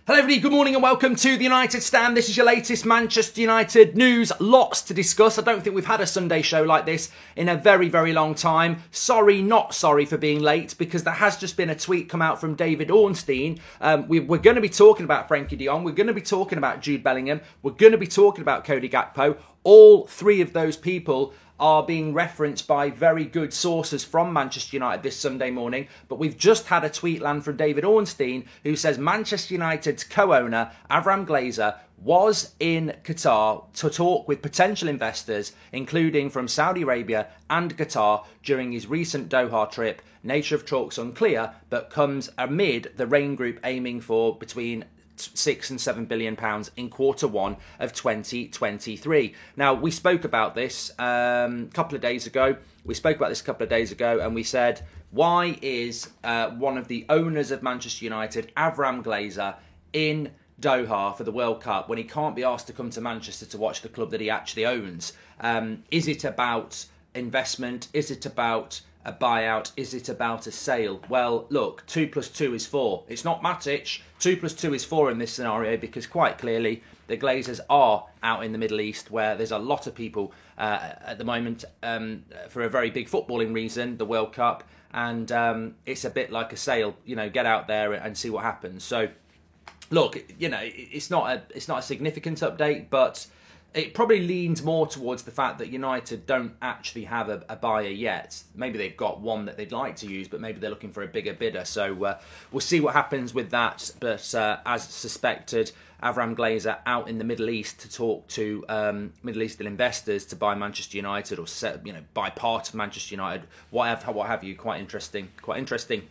Hello everybody, good morning and welcome to the United Stand. This is your latest Manchester United news. Lots to discuss. I don't think we've had a Sunday show like this in a very, very long time. Sorry, not sorry for being late, because there has just been a tweet come out from David Ornstein. We're going to be talking about Frenkie de Jong. We're going to be talking about Jude Bellingham. We're going to be talking about Cody Gakpo. All three of those people are being referenced by very good sources from Manchester United this Sunday morning. But we've just had a tweet land from David Ornstein, who says Manchester United's co-owner, Avram Glazer, was in Qatar to talk with potential investors, including from Saudi Arabia and Qatar, during his recent Doha trip. Nature of talks unclear, but comes amid the Rain Group aiming for between £6 and £7 billion in Q1 of 2023. Now, we spoke about this a couple of days ago. And we said, why is one of the owners of Manchester United, Avram Glazer, in Doha for the World Cup when he can't be asked to come to Manchester to watch the club that he actually owns? Is it about investment? Is it about a buyout? Is it about a sale? Well, look, 2 + 2 is 4. It's not Matic. 2 + 2 is 4 in this scenario, because quite clearly the Glazers are out in the Middle East, where there's a lot of people at the moment for a very big footballing reason, the World Cup, and it's a bit like a sale. You know, get out there and see what happens. So, look, you know, it's not a significant update, but it probably leans more towards the fact that United don't actually have a buyer yet. Maybe they've got one that they'd like to use, but maybe they're looking for a bigger bidder. So we'll see what happens with that. But as suspected, Avram Glazer out in the Middle East to talk to Middle Eastern investors to buy Manchester United, or buy part of Manchester United, what have you. Quite interesting.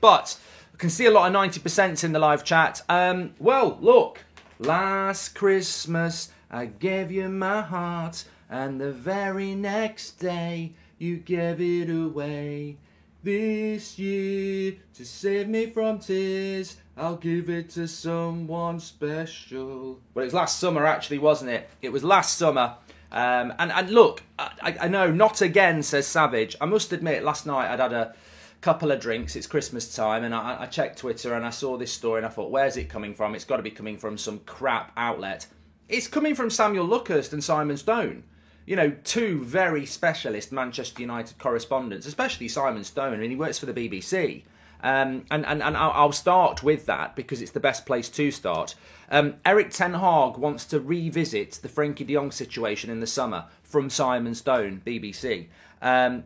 But I can see a lot of 90% in the live chat. Well, look, last Christmas I gave you my heart, and the very next day you gave it away. This year, to save me from tears, I'll give it to someone special. Well, it was last summer, actually, wasn't it? It was last summer. And look, I know, not again, says Savage. I must admit, last night I'd had a couple of drinks. It's Christmas time, and I checked Twitter and I saw this story and I thought, where's it coming from? It's got to be coming from some crap outlet. It's coming from Samuel Luckhurst and Simon Stone. You know, two very specialist Manchester United correspondents, especially Simon Stone, and he works for the BBC. And I'll start with that because it's the best place to start. Erik ten Hag wants to revisit the Frenkie de Jong situation in the summer, from Simon Stone, BBC.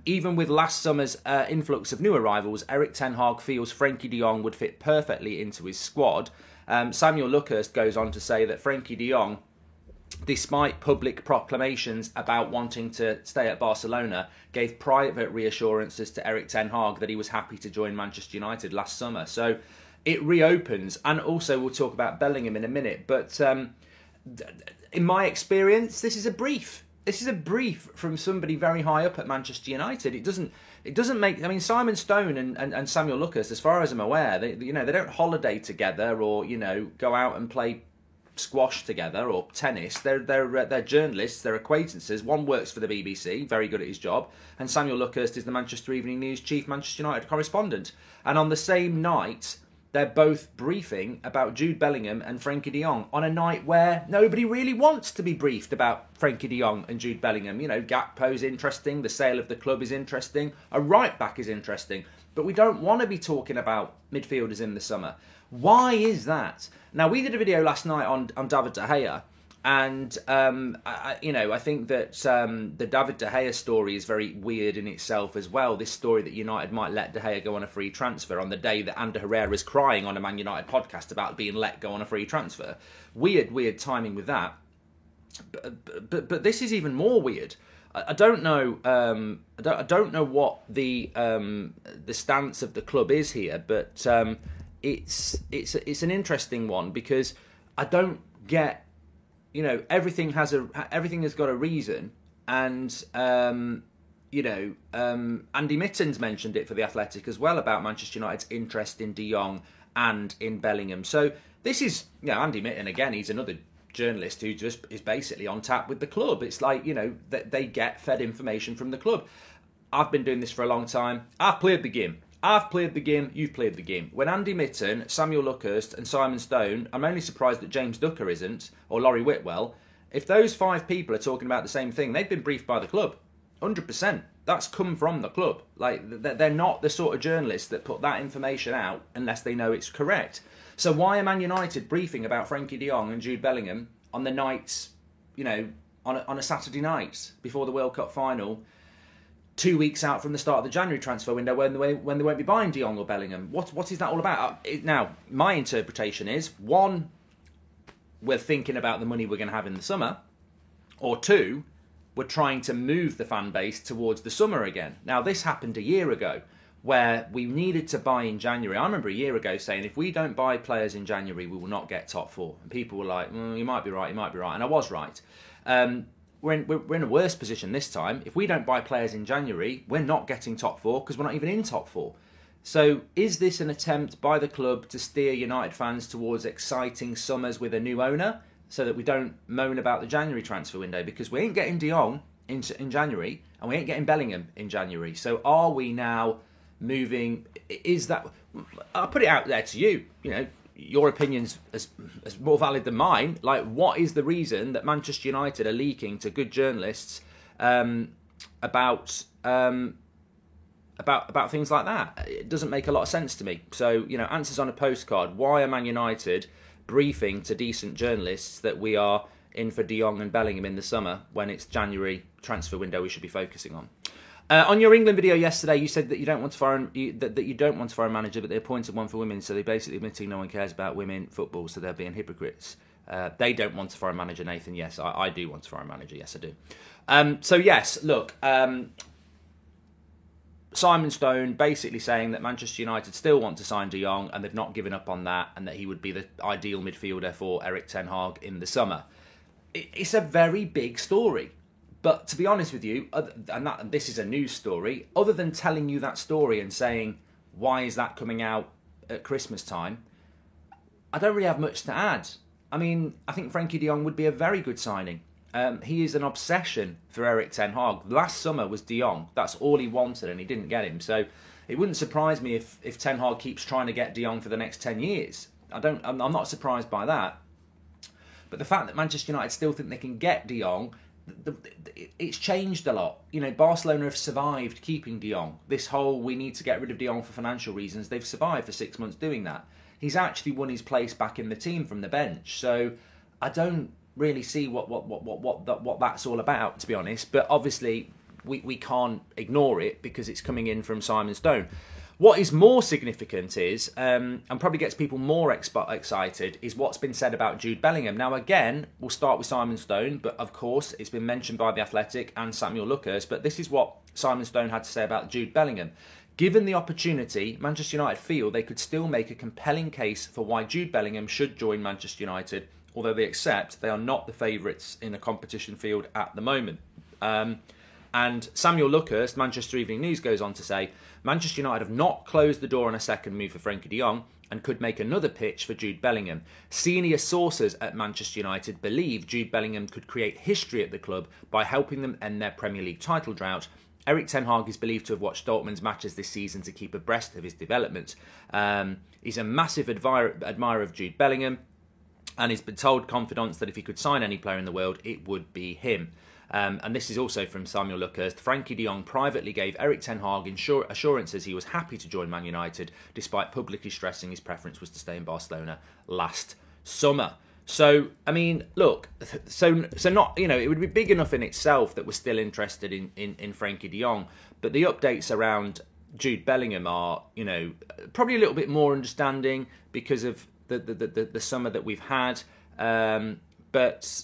Even with last summer's influx of new arrivals, Erik ten Hag feels Frenkie de Jong would fit perfectly into his squad. Samuel Luckhurst goes on to say that Frenkie de Jong, despite public proclamations about wanting to stay at Barcelona, gave private reassurances to Erik ten Hag that he was happy to join Manchester United last summer. So it reopens, and also we'll talk about Bellingham in a minute. But in my experience, this is a brief. This is a brief from somebody very high up at Manchester United. It doesn't make. I mean, Simon Stone and Samuel Luckhurst, as far as I'm aware, they don't holiday together or go out and play squash together or tennis. They're journalists, they're acquaintances. One works for the BBC, very good at his job, and Samuel Luckhurst is the Manchester Evening News chief Manchester United correspondent. And on the same night, they're both briefing about Jude Bellingham and Frenkie de Jong on a night where nobody really wants to be briefed about Frenkie de Jong and Jude Bellingham. Gakpo's interesting, the sale of the club is interesting, a right back is interesting, but we don't want to be talking about midfielders in the summer. Why is that? Now, we did a video last night on David De Gea, and I think that the David De Gea story is very weird in itself as well. This story that United might let De Gea go on a free transfer on the day that Ander Herrera is crying on a Man United podcast about being let go on a free transfer. Weird timing with that. But this is even more weird. I don't know. I don't know what the stance of the club is here, but it's an interesting one, because I don't get. Everything has got a reason, and Andy Mittens mentioned it for The Athletic as well about Manchester United's interest in De Jong and in Bellingham. So this is, Andy Mitten again. He's another journalist who just is basically on tap with the club. It's like, that they get fed information from the club. I've been doing this for a long time. I've played the game. I've played the game, you've played the game. When Andy Mitten, Samuel Luckhurst and Simon Stone, I'm only surprised that James Ducker isn't, or Laurie Whitwell, if those 5 people are talking about the same thing, they've been briefed by the club. 100%. That's come from the club. Like, they're not the sort of journalists that put that information out unless they know it's correct. So why are Man United briefing about Frankie de Jong and Jude Bellingham on the nights, on a Saturday night before the World Cup final, 2 weeks out from the start of the January transfer window when they won't be buying de Jong or Bellingham? What is that all about? Now, my interpretation is, 1, we're thinking about the money we're going to have in the summer, or 2, we're trying to move the fan base towards the summer again. Now, this happened a year ago, where we needed to buy in January. I remember a year ago saying, if we don't buy players in January, we will not get top 4. And people were like, you might be right, and I was right. We're in a worse position this time. If we don't buy players in January, we're not getting top 4 because we're not even in top 4. So is this an attempt by the club to steer United fans towards exciting summers with a new owner so that we don't moan about the January transfer window? Because we ain't getting de Jong in January and we ain't getting Bellingham in January. So are we now moving? Is that... I'll put it out there to you. Your opinion's as more valid than mine. Like, what is the reason that Manchester United are leaking to good journalists about things like that? It doesn't make a lot of sense to me. So, answers on a postcard. Why are Man United briefing to decent journalists that we are in for de Jong and Bellingham in the summer when it's January transfer window we should be focusing on? On your England video yesterday, you said that you don't want to fire that you don't want to fire a manager, but they appointed one for women, so they're basically admitting no one cares about women football, so they're being hypocrites. They don't want to fire a manager, Nathan. Yes, I do want to fire a manager. Yes, I do. So yes, look, Simon Stone basically saying that Manchester United still want to sign de Jong and they've not given up on that, and that he would be the ideal midfielder for Erik ten Hag in the summer. It's a very big story. But to be honest with you, and this is a news story, other than telling you that story and saying, why is that coming out at Christmas time, I don't really have much to add. I mean, I think Frankie de Jong would be a very good signing. He is an obsession for Erik ten Hag. Last summer was de Jong. That's all he wanted and he didn't get him. So it wouldn't surprise me if ten Hag keeps trying to get de Jong for the next 10 years. I'm not surprised by that. But the fact that Manchester United still think they can get de Jong, it's changed a lot. Barcelona have survived keeping de Jong. This whole, we need to get rid of de Jong for financial reasons, they've survived for 6 months doing that. He's actually won his place back in the team from the bench. So I don't really see what that's all about, to be honest. But obviously we can't ignore it because it's coming in from Simon Stone. What is more significant is, and probably gets people more excited, is what's been said about Jude Bellingham. Now, again, we'll start with Simon Stone, but of course, it's been mentioned by The Athletic and Samuel Luckhurst, but this is what Simon Stone had to say about Jude Bellingham. Given the opportunity, Manchester United feel they could still make a compelling case for why Jude Bellingham should join Manchester United, although they accept they are not the favourites in the competition field at the moment. And Samuel Luckhurst, Manchester Evening News, goes on to say, Manchester United have not closed the door on a second move for Frankie de Jong and could make another pitch for Jude Bellingham. Senior sources at Manchester United believe Jude Bellingham could create history at the club by helping them end their Premier League title drought. Erik ten Hag is believed to have watched Dortmund's matches this season to keep abreast of his development. He's a massive admirer of Jude Bellingham and he's been told confidants that if he could sign any player in the world, it would be him. And this is also from Samuel Luckhurst. Frankie de Jong privately gave Erik ten Hag assurances he was happy to join Man United, despite publicly stressing his preference was to stay in Barcelona last summer. So, I mean, look, so not, it would be big enough in itself that we're still interested in Frankie de Jong, but the updates around Jude Bellingham are, probably a little bit more understanding because of the summer that we've had. But,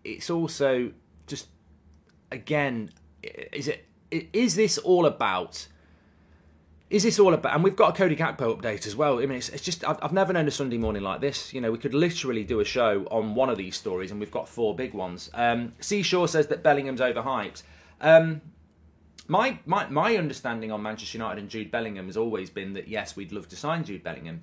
it's also just, again, is this all about, and we've got a Cody Gakpo update as well. I mean, it's just, I've never known a Sunday morning like this. We could literally do a show on one of these stories and we've got 4 big ones. Seashore says that Bellingham's overhyped. My understanding on Manchester United and Jude Bellingham has always been that, yes, we'd love to sign Jude Bellingham.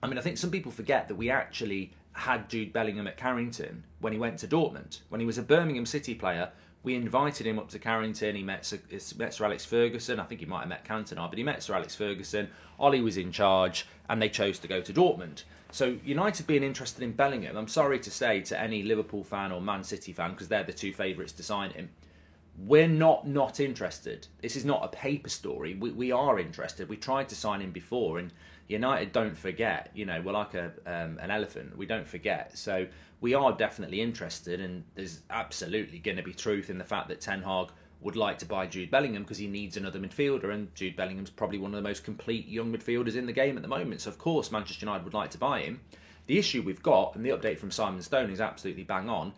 I mean, I think some people forget that we actually had Jude Bellingham at Carrington when he went to Dortmund. When he was a Birmingham City player, We invited him up to Carrington. He met Sir Alex Ferguson. I think he might have met Cantona, but he met Sir Alex Ferguson. Ollie was in charge, and they chose to go to Dortmund. So United being interested in Bellingham, I'm sorry to say to any Liverpool fan or Man City fan, because they're the two favourites to sign him, we're not interested. This is not a paper story. We are interested. We tried to sign him before, and United don't forget. You know, we're like an elephant. We don't forget. So we are definitely interested, and there's absolutely going to be truth in the fact that Ten Hag would like to buy Jude Bellingham because he needs another midfielder, and Jude Bellingham's probably one of the most complete young midfielders in the game at the moment. So of course Manchester United would like to buy him. The issue we've got, and the update from Simon Stone is absolutely bang on,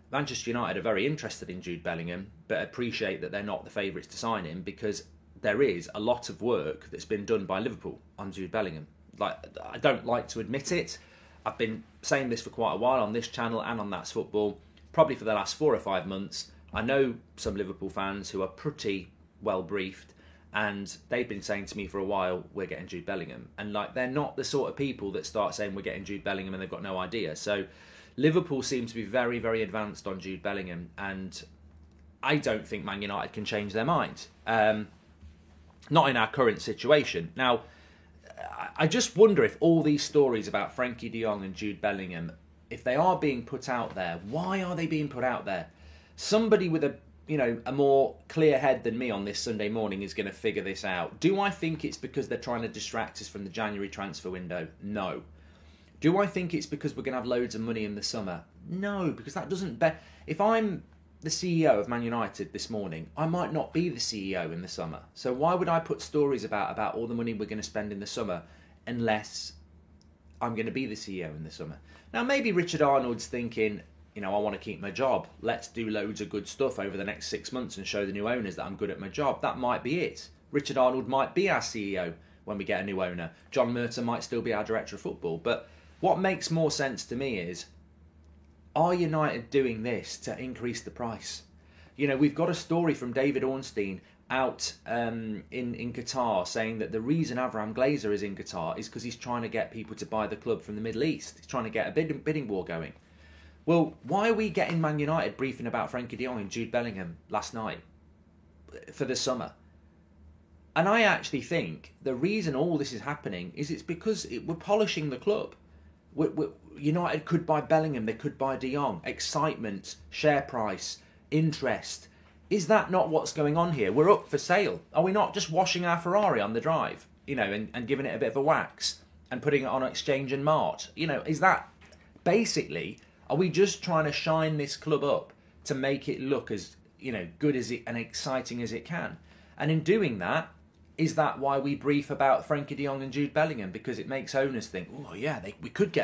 Manchester United are very interested in Jude Bellingham, but appreciate that they're not the favourites to sign him because there is a lot of work that's been done by Liverpool on Jude Bellingham. Like, I don't like to admit it. I've been saying this for quite a while on this channel and on That's Football, probably for the last 4 or 5 months. I know some Liverpool fans who are pretty well briefed, and they've been saying to me for a while, we're getting Jude Bellingham. And like, they're not the sort of people that start saying we're getting Jude Bellingham and they've got no idea. So Liverpool seem to be very, very advanced on Jude Bellingham, and I don't think Man United can change their mind. Not in our current situation. Now, I just wonder if all these stories about Frankie de Jong and Jude Bellingham, if they are being put out there, why are they being put out there? Somebody with a more clear head than me on this Sunday morning is going to figure this out. Do I think it's because they're trying to distract us from the January transfer window? No. Do I think it's because we're going to have loads of money in the summer? No, because that doesn't... If I'm the CEO of Man United this morning, I might not be the CEO in the summer. So why would I put stories about all the money we're going to spend in the summer unless I'm going to be the CEO in the summer? Now, maybe Richard Arnold's thinking, I want to keep my job. Let's do loads of good stuff over the next 6 months and show the new owners that I'm good at my job. That might be it. Richard Arnold might be our CEO when we get a new owner. John Merton might still be our director of football. But what makes more sense to me is, are United doing this to increase the price? We've got a story from David Ornstein out in Qatar saying that the reason Avram Glazer is in Qatar is because he's trying to get people to buy the club from the Middle East. He's trying to get a bidding war going. Well, why are we getting Man United briefing about Frankie de Jong and Jude Bellingham last night for the summer? And I actually think the reason all this is happening is it's because we're polishing the club. United could buy Bellingham, they could buy de Jong. Excitement, share price, interest. Is that not what's going on here? We're up for sale. Are we not just washing our Ferrari on the drive, and giving it a bit of a wax and putting it on Exchange and Mart? Is that basically, are we just trying to shine this club up to make it look as, good as it and exciting as it can? And in doing that, is that why we brief about Frankie de Jong and Jude Bellingham? Because it makes owners think, oh yeah, we could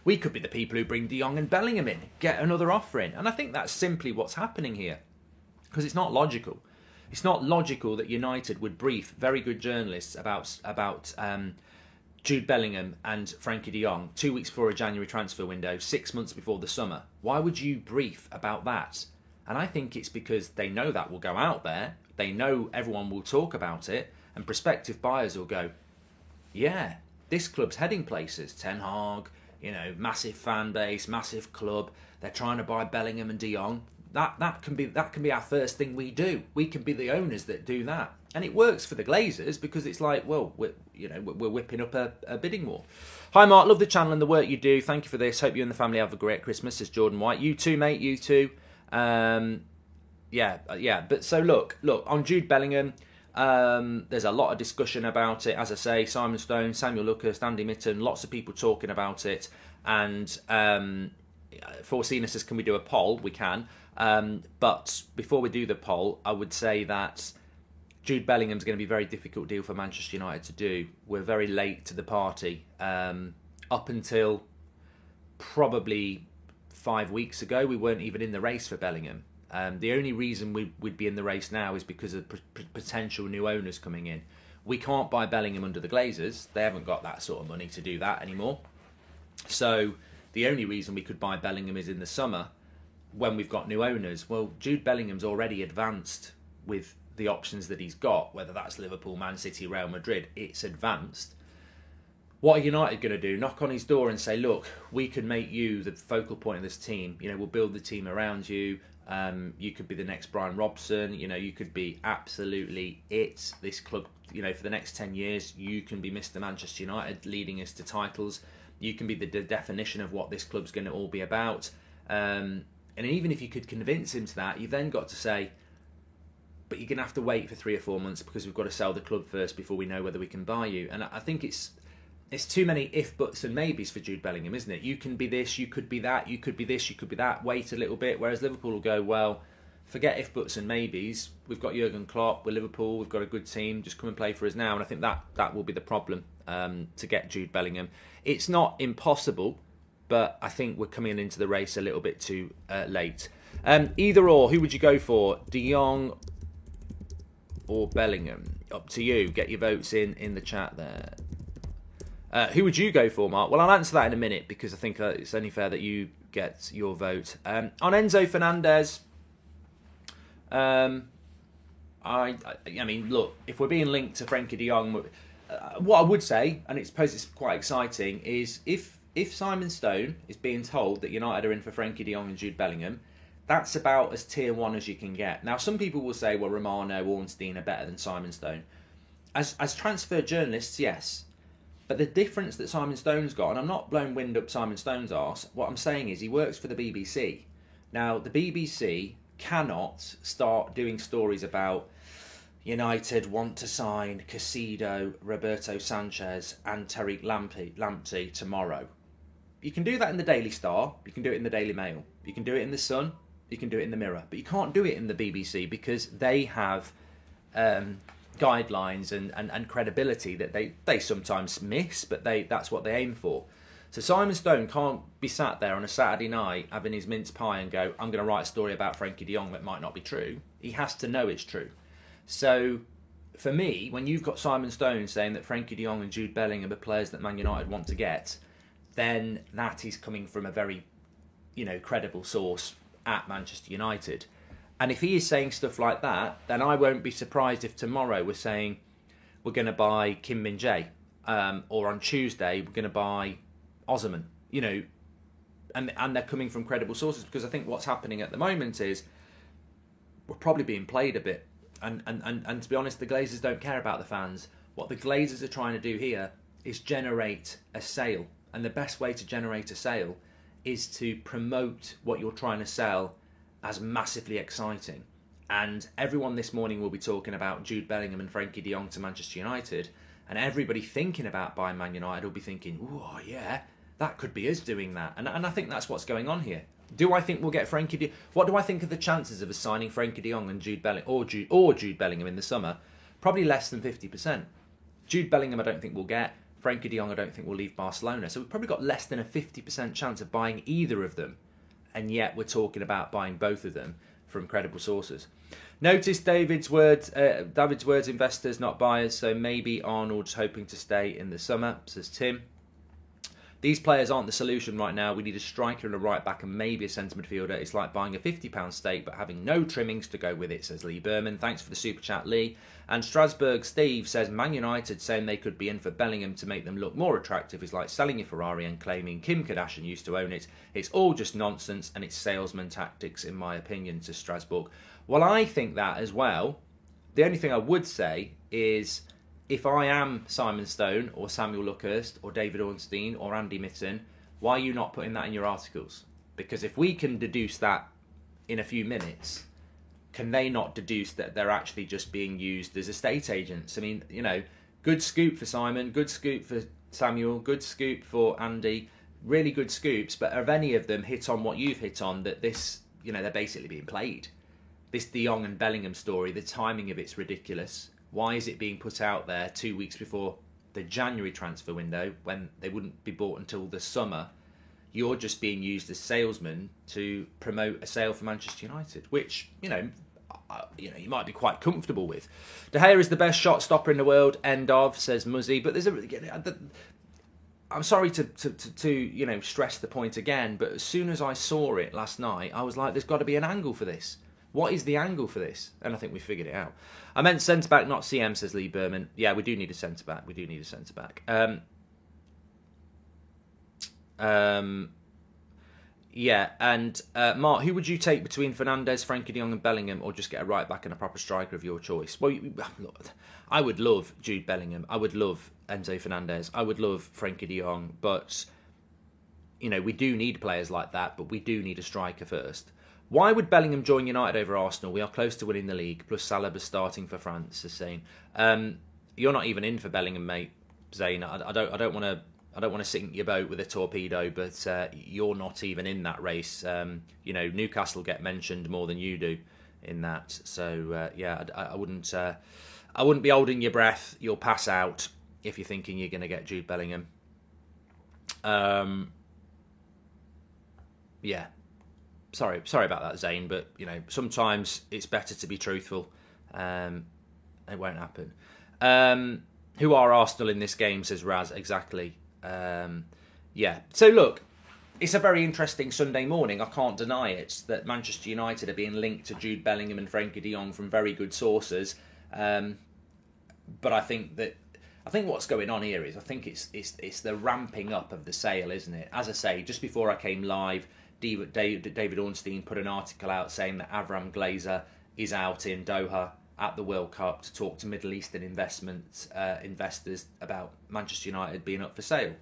we could be the people who bring de Jong and Bellingham in, get another offer in. And I think that's simply what's happening here. Because it's not logical. It's not logical that United would brief very good journalists about Jude Bellingham and Frankie de Jong 2 weeks before a January transfer window, 6 months before the summer. Why would you brief about that? And I think it's because they know that will go out there. They know everyone will talk about it. And prospective buyers will go, yeah, this club's heading places. Ten Hag, massive fan base, massive club. They're trying to buy Bellingham and de Jong. That can be our first thing we do. We can be the owners that do that. And it works for the Glazers because it's like, well, we're whipping up a bidding war. Hi, Mark. Love the channel and the work you do. Thank you for this. Hope you and the family have a great Christmas, says Jordan White. You too, mate. You too. Yeah. But so look, on Jude Bellingham, there's a lot of discussion about it. As I say, Simon Stone, Samuel Lucas, Andy Mitten, lots of people talking about it. And Forcina says, can we do a poll? We can. But before we do the poll, I would say that Jude Bellingham's going to be a very difficult deal for Manchester United to do. We're very late to the party. Up until probably 5 weeks ago, we weren't even in the race for Bellingham. The only reason we'd be in the race now is because of potential new owners coming in. We can't buy Bellingham under the Glazers. They haven't got that sort of money to do that anymore. So the only reason we could buy Bellingham is in the summer when we've got new owners. Well, Jude Bellingham's already advanced with the options that he's got, whether that's Liverpool, Man City, Real Madrid. It's advanced. What are United going to do? Knock on his door and say, look, we can make you the focal point of this team. You know, we'll build the team around you. You could be the next Brian Robson. You know, you could be absolutely it. This club, you know, for the next 10 years, you can be Mr. Manchester United, leading us to titles. You can be the definition of what this club's going to all be about. And even if you could convince him to that, you've then got to say, but you're going to have to wait for 3 or 4 months because we've got to sell the club first before we know whether we can buy you. And I think it's too many if, buts and maybes for Jude Bellingham, isn't it? You can be this, you could be that, you could be this, you could be that. Wait a little bit. Whereas Liverpool will go, well, forget if, buts and maybes. We've got Jurgen Klopp, we're Liverpool, we've got a good team. Just come and play for us now. And I think that will be the problem to get Jude Bellingham. It's not impossible, but I think we're coming into the race a little bit too late. Either or, who would you go for? De Jong or Bellingham? Up to you. Get your votes in the chat there. Who would you go for, Mark? Well, I'll answer that in a minute because I think it's only fair that you get your vote. On Enzo Fernandez, I mean, look, if we're being linked to Frenkie de Jong, what I would say, and I suppose it's quite exciting, is if Simon Stone is being told that United are in for Frenkie de Jong and Jude Bellingham, that's about as tier 1 as you can get. Now, some people will say, well, Romano, Ornstein are better than Simon Stone. As transfer journalists, yes. But the difference that Simon Stone's got, and I'm not blowing wind up Simon Stone's arse, what I'm saying is he works for the BBC. Now, the BBC cannot start doing stories about United want to sign Caicedo, Roberto Sanchez and Tariq Lamptey tomorrow. You can do that in the Daily Star, you can do it in the Daily Mail, you can do it in the Sun, you can do it in the Mirror, but you can't do it in the BBC because they have guidelines and credibility that they sometimes miss, but that's what they aim for. So Simon Stone can't be sat there on a Saturday night having his mince pie and go, I'm going to write a story about Frenkie de Jong that might not be true. He has to know it's true. So for me, when you've got Simon Stone saying that Frenkie de Jong and Jude Bellingham are players that Man United want to get, then that is coming from a very, credible source at Manchester United. And if he is saying stuff like that, then I won't be surprised if tomorrow we're saying we're going to buy Kim Min-jae, or on Tuesday we're going to buy Osimhen, and they're coming from credible sources, because I think what's happening at the moment is we're probably being played a bit. And to be honest, the Glazers don't care about the fans. What the Glazers are trying to do here is generate a sale. And the best way to generate a sale is to promote what you're trying to sell as massively exciting. And everyone this morning will be talking about Jude Bellingham and Frenkie de Jong to Manchester United. And everybody thinking about buying Man United will be thinking, oh yeah, that could be us doing that. And I think that's what's going on here. Do I think we'll get Frenkie de Jong? What do I think of the chances of us signing Frenkie de Jong and Jude Bellingham, or Jude Bellingham in the summer? Probably less than 50%. Jude Bellingham I don't think we'll get. Frenkie de Jong I don't think will leave Barcelona. So we've probably got less than a 50% chance of buying either of them. And yet we're talking about buying both of them from credible sources. Notice David's words, investors, not buyers. So maybe Arnold's hoping to stay in the summer, says Tim. These players aren't the solution right now. We need a striker and a right back and maybe a centre midfielder. It's like buying a £50 steak but having no trimmings to go with it, says Lee Berman. Thanks for the super chat, Lee. And Strasbourg Steve says Man United saying they could be in for Bellingham to make them look more attractive is like selling your Ferrari and claiming Kim Kardashian used to own it. It's all just nonsense and it's salesman tactics, in my opinion, says Strasbourg. Well, I think that as well. The only thing I would say is, if I am Simon Stone or Samuel Luckhurst or David Ornstein or Andy Mitten, why are you not putting that in your articles? Because if we can deduce that in a few minutes, can they not deduce that they're actually just being used as estate agents? I mean, good scoop for Simon, good scoop for Samuel, good scoop for Andy, really good scoops, but have any of them hit on what you've hit on, that this, they're basically being played? This De Jong and Bellingham story, the timing of it's ridiculous. Why is it being put out there 2 weeks before the January transfer window when they wouldn't be bought until the summer? You're just being used as salesmen to promote a sale for Manchester United, which, you might be quite comfortable with. De Gea is the best shot stopper in the world, end of, says Muzzy. But I'm sorry to stress the point again, but as soon as I saw it last night, I was like, there's got to be an angle for this. What is the angle for this? And I think we figured it out. I meant centre-back, not CM, says Lee Berman. Yeah, we do need a centre-back. Yeah, and Mark, who would you take between Fernandes, Frankie de Jong and Bellingham, or just get a right back and a proper striker of your choice? Well, I would love Jude Bellingham. I would love Enzo Fernandez. I would love Frankie de Jong. But, we do need players like that, but we do need a striker first. Why would Bellingham join United over Arsenal? We are close to winning the league, plus Saliba starting for France, is saying. You're not even in for Bellingham, mate, Zane. I don't want to sink your boat with a torpedo, but you're not even in that race. Newcastle get mentioned more than you do in that. So I wouldn't be holding your breath. You'll pass out if you're thinking you're going to get Jude Bellingham. Sorry about that, Zane. But sometimes it's better to be truthful. It won't happen. Who are Arsenal in this game, says Raz. Exactly. So look, it's a very interesting Sunday morning. I can't deny it, that Manchester United are being linked to Jude Bellingham and Frankie de Jong from very good sources. But I think what's going on here is it's the ramping up of the sale, isn't it? As I say, just before I came live, David Ornstein put an article out saying that Avram Glazer is out in Doha at the World Cup to talk to Middle Eastern investors about Manchester United being up for sale.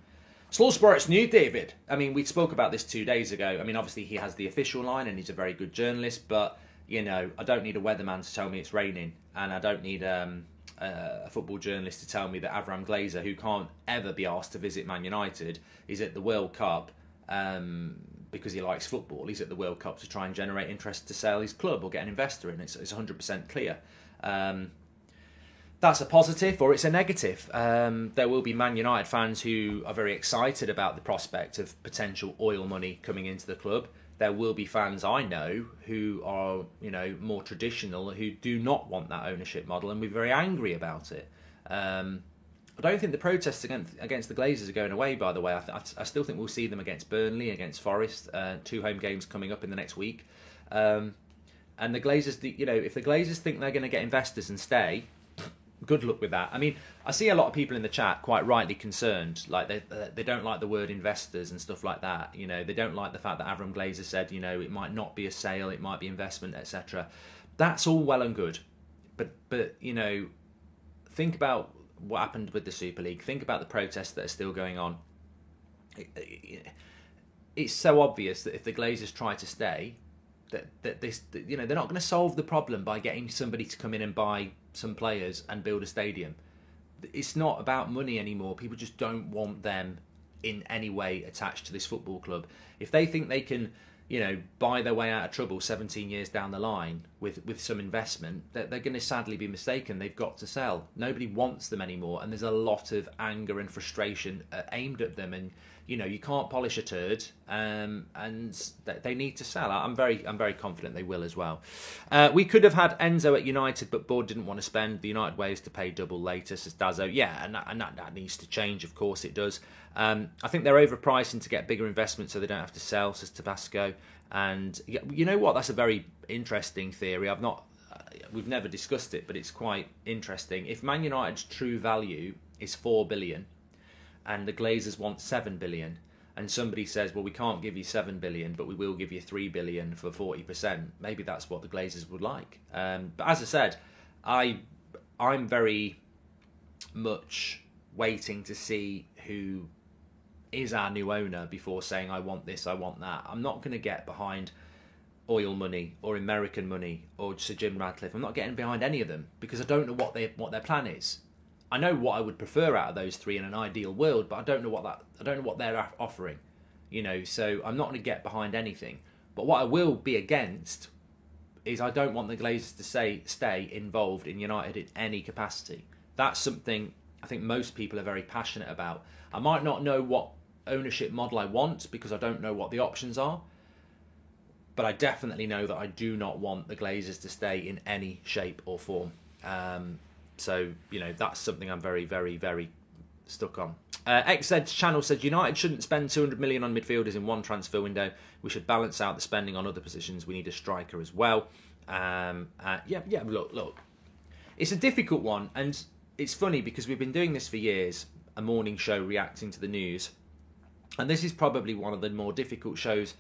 Slow Sports new, David. I mean, we spoke about this 2 days ago. I mean, obviously he has the official line and he's a very good journalist, but, I don't need a weatherman to tell me it's raining, and I don't need a football journalist to tell me that Avram Glazer, who can't ever be asked to visit Man United, is at the World Cup because he likes football. He's at the World Cup to try and generate interest to sell his club or get an investor in. It's 100% clear. That's a positive or it's a negative. There will be Man United fans who are very excited about the prospect of potential oil money coming into the club. There will be fans I know who are, more traditional, who do not want that ownership model and be very angry about it. I don't think the protests against the Glazers are going away, by the way. I still think we'll see them against Burnley, against Forest, 2 home games coming up in the next week. And the Glazers, if the Glazers think they're going to get investors and stay, good luck with that. I mean, I see a lot of people in the chat quite rightly concerned, like they don't like the word investors and stuff like that. They don't like the fact that Avram Glazer said, it might not be a sale, it might be investment, etc. That's all well and good, but think about what happened with the Super League. Think about the protests that are still going on. It's so obvious that if the Glazers try to stay, that they're not going to solve the problem by getting somebody to come in and buy some players and build a stadium. It's not about money anymore. People just don't want them in any way attached to this football club. If they think they can, buy their way out of trouble 17 years down the line with some investment, they're going to sadly be mistaken. They've got to sell. Nobody wants them anymore, and there's a lot of anger and frustration aimed at them. And you can't polish a turd, and they need to sell. I'm very confident they will as well. We could have had Enzo at United, but board didn't want to spend. The United way is to pay double later, says Dazzo. Yeah, and that needs to change. Of course it does. I think they're overpricing to get bigger investment so they don't have to sell, says Tabasco. And you know what? That's a very interesting theory. We've never discussed it, but it's quite interesting. If Man United's true value is 4 billion, and the Glazers want 7 billion, and somebody says, well, we can't give you 7 billion, but we will give you 3 billion for 40%. Maybe that's what the Glazers would like. But as I said, I'm very much waiting to see who is our new owner before saying, I want this, I want that. I'm not going to get behind oil money or American money or Sir Jim Radcliffe. I'm not getting behind any of them because I don't know what their plan is. I know what I would prefer out of those three in an ideal world, but I don't know what they're offering. So I'm not going to get behind anything. But what I will be against is I don't want the Glazers to stay involved in United in any capacity. That's something I think most people are very passionate about. I might not know what ownership model I want because I don't know what the options are, but I definitely know that I do not want the Glazers to stay in any shape or form. So, that's something I'm very, very, very stuck on. XZ's channel said United shouldn't spend 200 million on midfielders in one transfer window. We should balance out the spending on other positions. We need a striker as well. Look. It's a difficult one, and it's funny because we've been doing this for years, a morning show reacting to the news. And this is probably one of the more difficult shows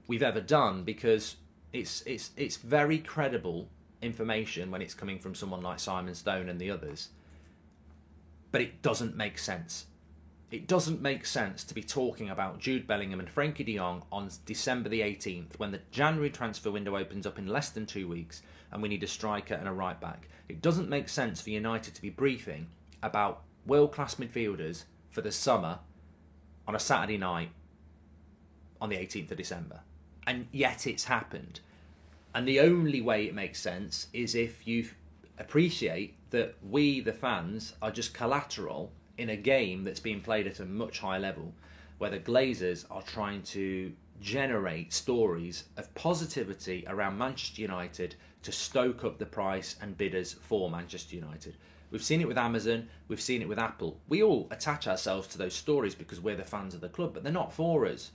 we've ever done, because it's very credible information when it's coming from someone like Simon Stone and the others, but it doesn't make sense. It doesn't make sense to be talking about Jude Bellingham and Frankie de Jong on December the 18th when the January transfer window opens up in less than 2 weeks and we need a striker and a right back. It doesn't make sense for United to be briefing about world-class midfielders for the summer on a Saturday night on the 18th of December. And yet it's happened. And the only way it makes sense is if you appreciate that we, the fans, are just collateral in a game that's being played at a much higher level, where the Glazers are trying to generate stories of positivity around Manchester United to stoke up the price and bidders for Manchester United. We've seen it with Amazon, we've seen it with Apple. We all attach ourselves to those stories because we're the fans of the club, but they're not for us.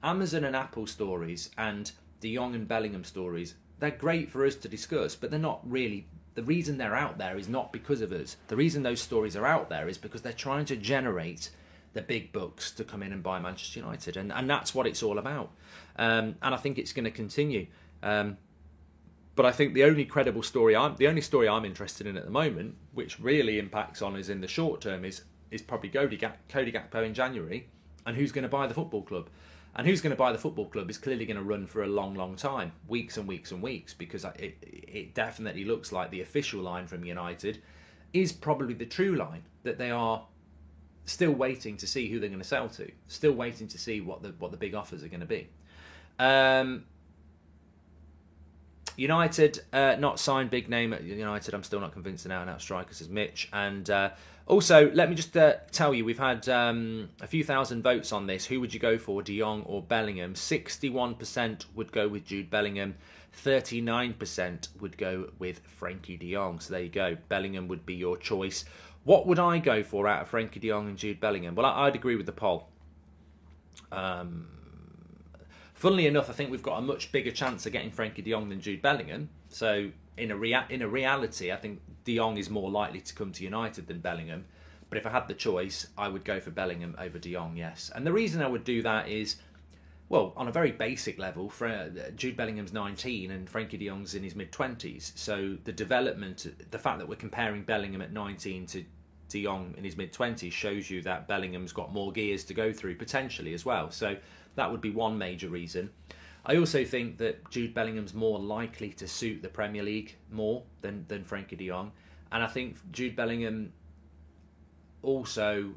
Amazon and Apple stories and de Jong and Bellingham stories, they're great for us to discuss, but they're not really. The reason they're out there is not because of us. The reason those stories are out there is because they're trying to generate the big bucks to come in and buy Manchester United, and that's what it's all about. And I think it's going to continue. But I think the only credible story, the only story I'm interested in at the moment, which really impacts on us in the short term, is probably Cody Gakpo in January, and who's going to buy the football club. And who's going to buy the football club is clearly going to run for a long, long time, weeks and weeks and weeks, because it definitely looks like the official line from United is probably the true line, that they are still waiting to see who they're going to sell to, still waiting to see what the big offers are going to be. United not signed big name at United. I'm still not convinced an out-and-out strikers is Mitch. And also, let me just tell you, we've had a few thousand votes on this. Who would you go for, de Jong or Bellingham? 61% would go with Jude Bellingham. 39% would go with Frankie de Jong. So there you go. Bellingham would be your choice. What would I go for out of Frankie de Jong and Jude Bellingham? Well, I'd agree with the poll. Funnily enough, I think we've got a much bigger chance of getting Frankie de Jong than Jude Bellingham. So in a reality, I think de Jong is more likely to come to United than Bellingham. But if I had the choice, I would go for Bellingham over de Jong, yes. And the reason I would do that is, well, on a very basic level, Jude Bellingham's 19 and Frankie de Jong's in his mid-20s. So the development, the fact that we're comparing Bellingham at 19 to de Jong in his mid-20s shows you that Bellingham's got more gears to go through, potentially, as well. So that would be one major reason. I also think that Jude Bellingham's more likely to suit the Premier League more than Frankie de Jong. And I think Jude Bellingham also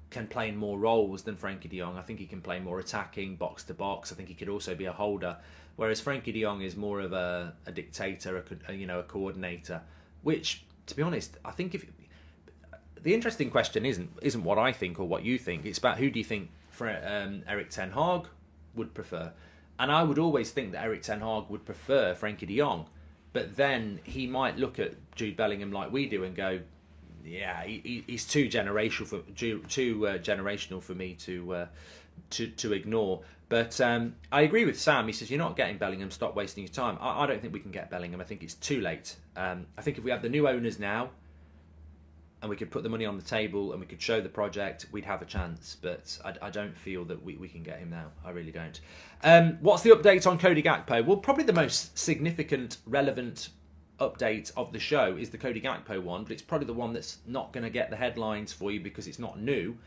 can play in more roles than Frankie de Jong. I think he can play more attacking, box to box. I think he could also be a holder. Whereas Frankie de Jong is more of a dictator, a coordinator. Which, to be honest, I think the interesting question isn't what I think or what you think. It's about who do you think Erik ten Hag would prefer. And I would always think that Erik ten Hag would prefer Frankie de Jong. But then he might look at Jude Bellingham like we do and go, yeah, he's too generational for me to ignore. But I agree with Sam. He says, you're not getting Bellingham, stop wasting your time. I don't think we can get Bellingham. I think it's too late. I think if we have the new owners now and we could put the money on the table and we could show the project, we'd have a chance. But I don't feel that we can get him now. I really don't. What's the update on Cody Gakpo? Well, probably the most significant, relevant update of the show is the Cody Gakpo one, but it's probably the one that's not going to get the headlines for you because it's not new.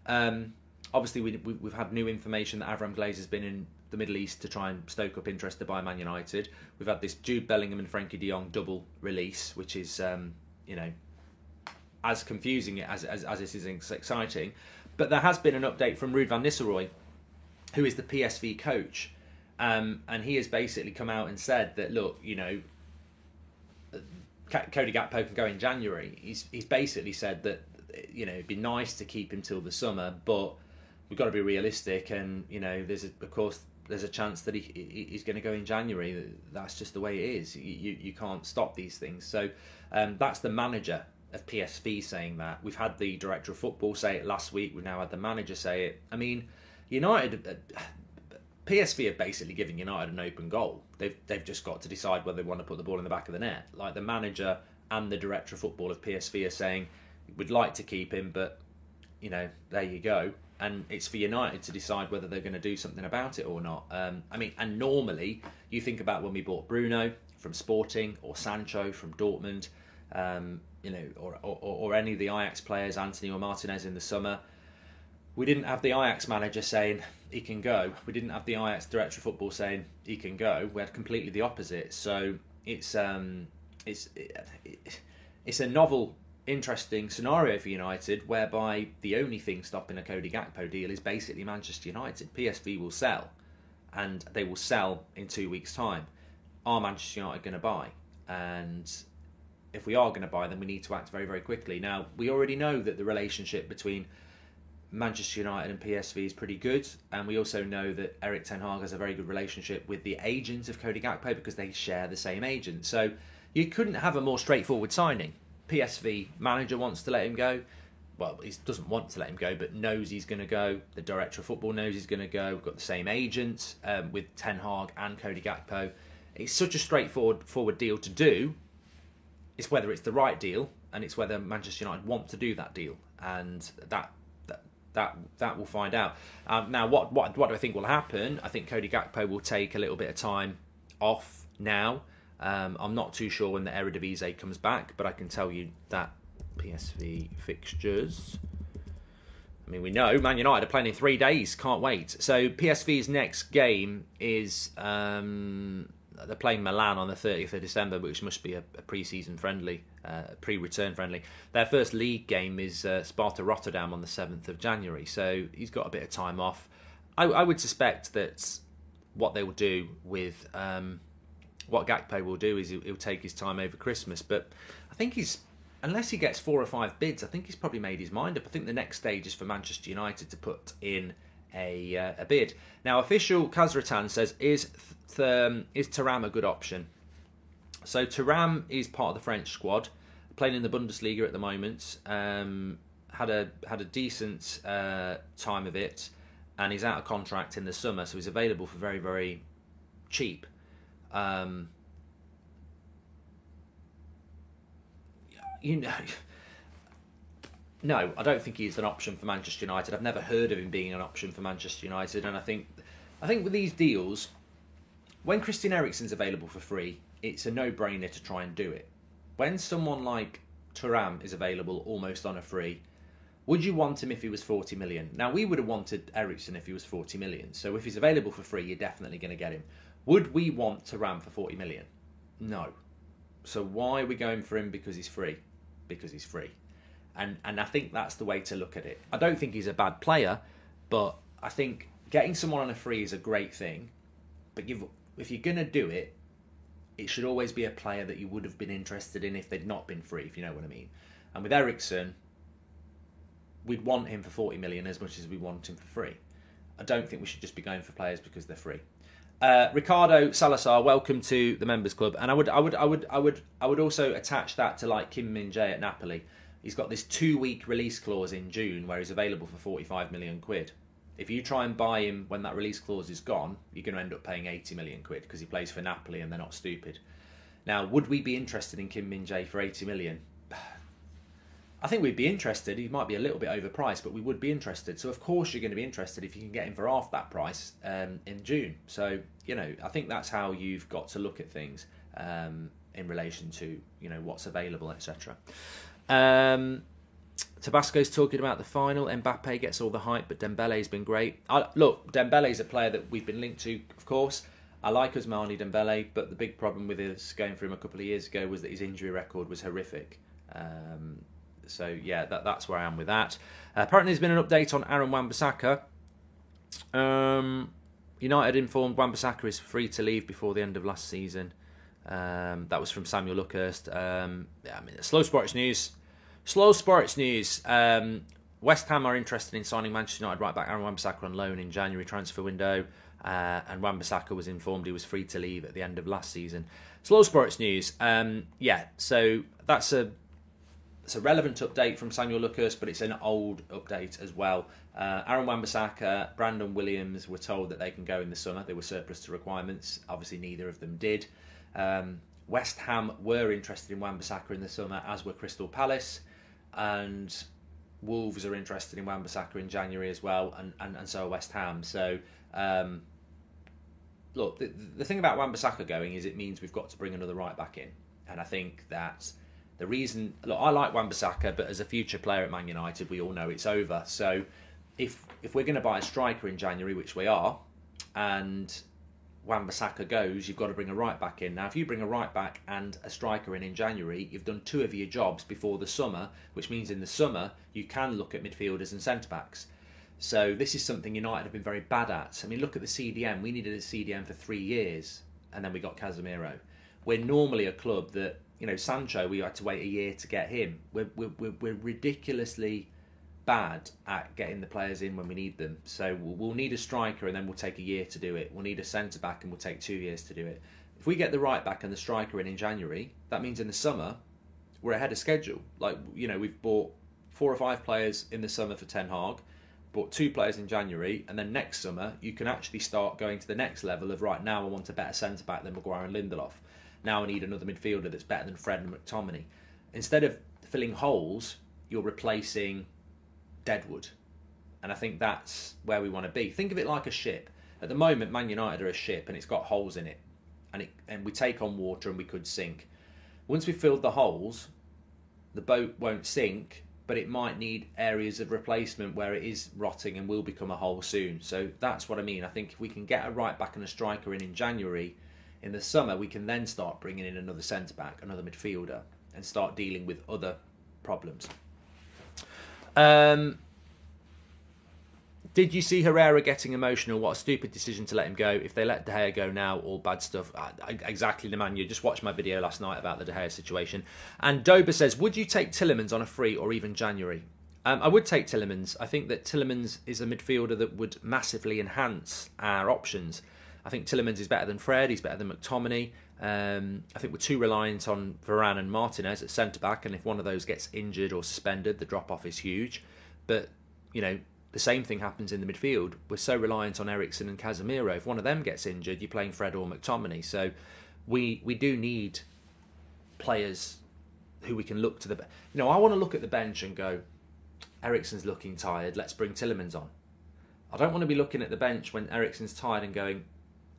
Obviously, we've had new information that Avram Glazer's been in the Middle East to try and stoke up interest to buy Man United. We've had this Jude Bellingham and Frankie de Jong double release, which is, as confusing as it is exciting. But there has been an update from Ruud van Nistelrooy, who is the PSV coach. And he has basically come out and said that, look, Cody Gakpo can go in January. He's basically said that, it'd be nice to keep him till the summer, but we've got to be realistic. And, there's a chance that he's going to go in January. That's just the way it is. You can't stop these things. So that's the manager of PSV saying that. We've had the director of football say it last week. We've now had the manager say it. I mean, United, PSV have basically given United an open goal. They've just got to decide whether they want to put the ball in the back of the net. Like the manager and the director of football of PSV are saying, we'd like to keep him, but there you go. and it's for United to decide whether they're going to do something about it or not. I mean, and normally you think about when we bought Bruno from Sporting or Sancho from Dortmund, you know, or any of the Ajax players, Anthony or Martinez in the summer. We didn't have the Ajax manager saying he can go. We didn't have the Ajax director of football saying he can go. We had completely the opposite. So it's a novel, interesting scenario for United, whereby the only thing stopping a Cody Gakpo deal is basically Manchester United. PSV will sell, and they will sell in 2 weeks' time. Are Manchester United going to buy? And if we are going to buy them, we need to act very, very quickly. Now, we already know that the relationship between Manchester United and PSV is pretty good, and we also know that Erik ten Hag has a very good relationship with the agent of Cody Gakpo because they share the same agent. So you couldn't have a more straightforward signing. PSV manager wants to let him go. Well, he doesn't want to let him go, but knows he's going to go. The director of football knows he's going to go. We've got the same agent with Ten Hag and Cody Gakpo. It's such a straightforward deal to do. It's whether it's the right deal, and it's whether Manchester United want to do that deal, and that we'll find out. Now, what do I think will happen? I think Cody Gakpo will take a little bit of time off now. I'm not too sure when the Eredivisie comes back, but I can tell you that PSV fixtures. I mean, we know Man United are playing in 3 days. Can't wait. So PSV's next game is they're playing Milan on the 30th of December, which must be a pre-season friendly, pre-return friendly. Their first league game is Sparta Rotterdam on the 7th of January. So he's got a bit of time off. I would suspect that what they will do with what Gakpo will do is he'll take his time over Christmas. But I think unless he gets 4 or 5 bids, I think he's probably made his mind up. I think the next stage is for Manchester United to put in a bid. Now, official Kazratan says, is Thuram a good option? So Thuram is part of the French squad, playing in the Bundesliga at the moment. Had a decent time of it, and he's out of contract in the summer, so he's available for very, very cheap. You know, no, I don't think he's an option for Manchester United. I've never heard of him being an option for Manchester United, and I think with these deals, when Christian Eriksen's available for free, it's a no-brainer to try and do it. When someone like Thuram is available almost on a free, would you want him if he was 40 million? Now, we would have wanted Eriksen if he was 40 million, so if he's available for free, you're definitely going to get him. Would we want Thuram for 40 million? No. So why are we going for him because he's free? Because he's free. And I think that's the way to look at it. I don't think he's a bad player, but I think getting someone on a free is a great thing. But if you're going to do it, it should always be a player that you would have been interested in if they'd not been free, if you know what I mean. And with Eriksen, we'd want him for 40 million as much as we want him for free. I don't think we should just be going for players because they're free. Ricardo Salazar, welcome to the members club, and I would also attach that to like Kim Min-jae at Napoli. He's got this 2-week release clause in June where he's available for 45 million quid. If you try and buy him when that release clause is gone, you're going to end up paying 80 million quid because he plays for Napoli and they're not stupid. Now, would we be interested in Kim Min-jae for 80 million? I think we'd be interested. He might be a little bit overpriced, but we would be interested. So, of course, you're going to be interested if you can get him for half that price in June. So, you know, I think that's how you've got to look at things in relation to, you know, what's available, etc. Tabasco's talking about the final. Mbappe gets all the hype, but Dembele's been great. Look, Dembele's a player that we've been linked to, of course. I like Ousmane Dembele, but the big problem with us going for him a couple of years ago was that his injury record was horrific. So, yeah, that's where I am with that. Apparently, there's been an update on Aaron Wan-Bissaka. United informed Wan-Bissaka is free to leave before the end of last season. That was from Samuel Luckhurst. Slow sports news. West Ham are interested in signing Manchester United right back Aaron Wan-Bissaka on loan in January transfer window. And Wan-Bissaka was informed he was free to leave at the end of last season. Slow sports news. So that's a relevant update from Samuel Luckhurst, but it's an old update as well. Aaron Wan-Bissaka, Brandon Williams were told that they can go in the summer. They were surplus to requirements. Obviously, neither of them did. West Ham were interested in Wan-Bissaka in the summer, as were Crystal Palace. And Wolves are interested in Wan-Bissaka in January as well, and so are West Ham. So, look, the thing about Wan-Bissaka going is it means we've got to bring another right back in. And I think that the reason... Look, I like Wan-Bissaka, but as a future player at Man United, we all know it's over. So if we're going to buy a striker in January, which we are, and Wan-Bissaka goes, you've got to bring a right back in. Now, if you bring a right back and a striker in January, you've done 2 of your jobs before the summer, which means in the summer you can look at midfielders and centre-backs. So this is something United have been very bad at. I mean, look at the CDM. We needed a CDM for 3 years, and then we got Casemiro. We're normally a club that, you know, Sancho, we had to wait a year to get him. We're ridiculously bad at getting the players in when we need them. So we'll need a striker and then we'll take a year to do it. We'll need a centre-back and we'll take 2 years to do it. If we get the right back and the striker in January, that means in the summer, we're ahead of schedule. Like, you know, we've bought 4 or 5 players in the summer for Ten Hag, bought 2 players in January, and then next summer, you can actually start going to the next level of, right, now I want a better centre-back than Maguire and Lindelof. Now I need another midfielder that's better than Fred and McTominay. Instead of filling holes, you're replacing Deadwood. And I think that's where we want to be. Think of it like a ship. At the moment, Man United are a ship and it's got holes in it. And we take on water and we could sink. Once we've filled the holes, the boat won't sink, but it might need areas of replacement where it is rotting and will become a hole soon. So that's what I mean. I think if we can get a right back and a striker in January, in the summer we can then start bringing in another centre-back, another midfielder, and start dealing with other problems. Did you see Herrera getting emotional? What a stupid decision to let him go. If they let De Gea go now, all bad stuff. Exactly, the man. You just watched my video last night about the De Gea situation. And Dober says, would you take Tielemans on a free or even January? I would take Tielemans. I think that Tielemans is a midfielder that would massively enhance our options. I think Tielemans is better than Fred. He's better than McTominay. I think we're too reliant on Varane and Martinez at centre-back. And if one of those gets injured or suspended, the drop-off is huge. But, you know, the same thing happens in the midfield. We're so reliant on Eriksen and Casemiro. If one of them gets injured, you're playing Fred or McTominay. So we do need players who we can look to the... You know, I want to look at the bench and go, Eriksen's looking tired, let's bring Tielemans on. I don't want to be looking at the bench when Eriksen's tired and going,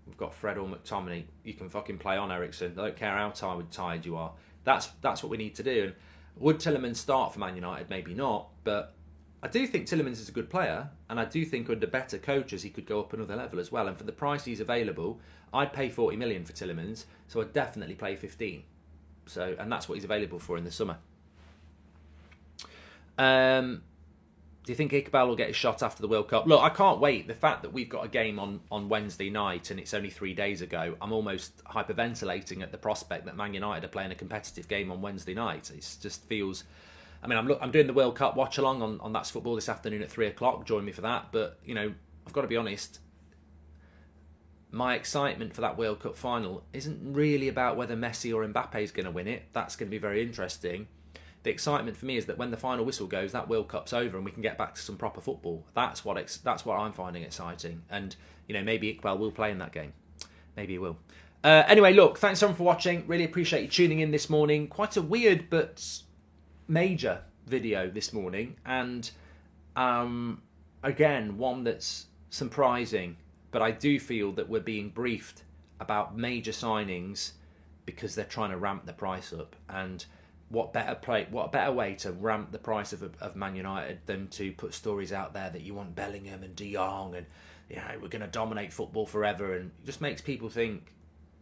we've got Fred or McTominay, you can fucking play on, Eriksen. I don't care how tired you are. That's what we need to do. And would Tielemans start for Man United? Maybe not, but I do think Tielemans is a good player, and I do think under better coaches he could go up another level as well. And for the price he's available, I'd pay 40 million for Tielemans, so I'd definitely play 15. So, and that's what he's available for in the summer. Do you think Iqbal will get his shot after the World Cup? Look, I can't wait. The fact that we've got a game on Wednesday night and it's only 3 days ago, I'm almost hyperventilating at the prospect that Man United are playing a competitive game on Wednesday night. It just feels... I mean, I'm doing the World Cup watch along on That's Football this afternoon at 3 o'clock. Join me for that. But, you know, I've got to be honest. My excitement for that World Cup final isn't really about whether Messi or Mbappe is going to win it. That's going to be very interesting. The excitement for me is that when the final whistle goes, that World Cup's over and we can get back to some proper football. That's what I'm finding exciting. And, you know, maybe Iqbal will play in that game. Maybe he will. Anyway, look, thanks everyone for watching. Really appreciate you tuning in this morning. Quite a weird but major video this morning. And, again, one that's surprising. But I do feel that we're being briefed about major signings because they're trying to ramp the price up. And what better way to ramp the price of Man United than to put stories out there that you want Bellingham and De Jong and, you know, we're going to dominate football forever, and it just makes people think,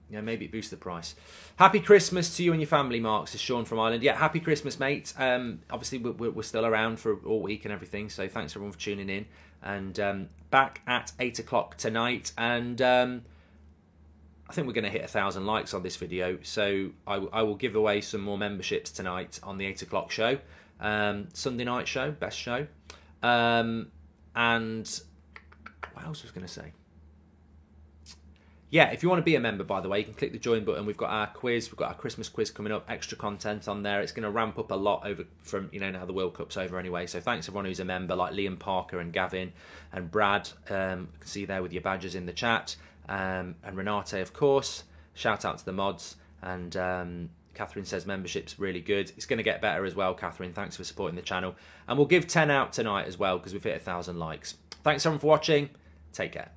you know, maybe it boosts the price. Happy Christmas to you and your family, Mark, says Sean from Ireland. Yeah, happy Christmas, mate. Obviously, we're still around for all week and everything, so thanks everyone for tuning in. And back at 8 o'clock tonight, and I think we're going to hit 1,000 likes on this video, so I will give away some more memberships tonight on the 8 o'clock show. Sunday night show, best show. And what else was I going to say? Yeah, if you want to be a member, by the way, you can click the join button. We've got our quiz, we've got our Christmas quiz coming up, extra content on there. It's going to ramp up a lot over from, you know, now the World Cup's over anyway. So thanks everyone who's a member, like Liam Parker and Gavin and Brad. You can see there with your badges in the chat. And Renate, of course. Shout out to the mods. And Catherine says membership's really good. It's going to get better as well, Catherine. Thanks for supporting the channel. And we'll give 10 out tonight as well because we've hit 1,000 likes. Thanks everyone for watching. Take care.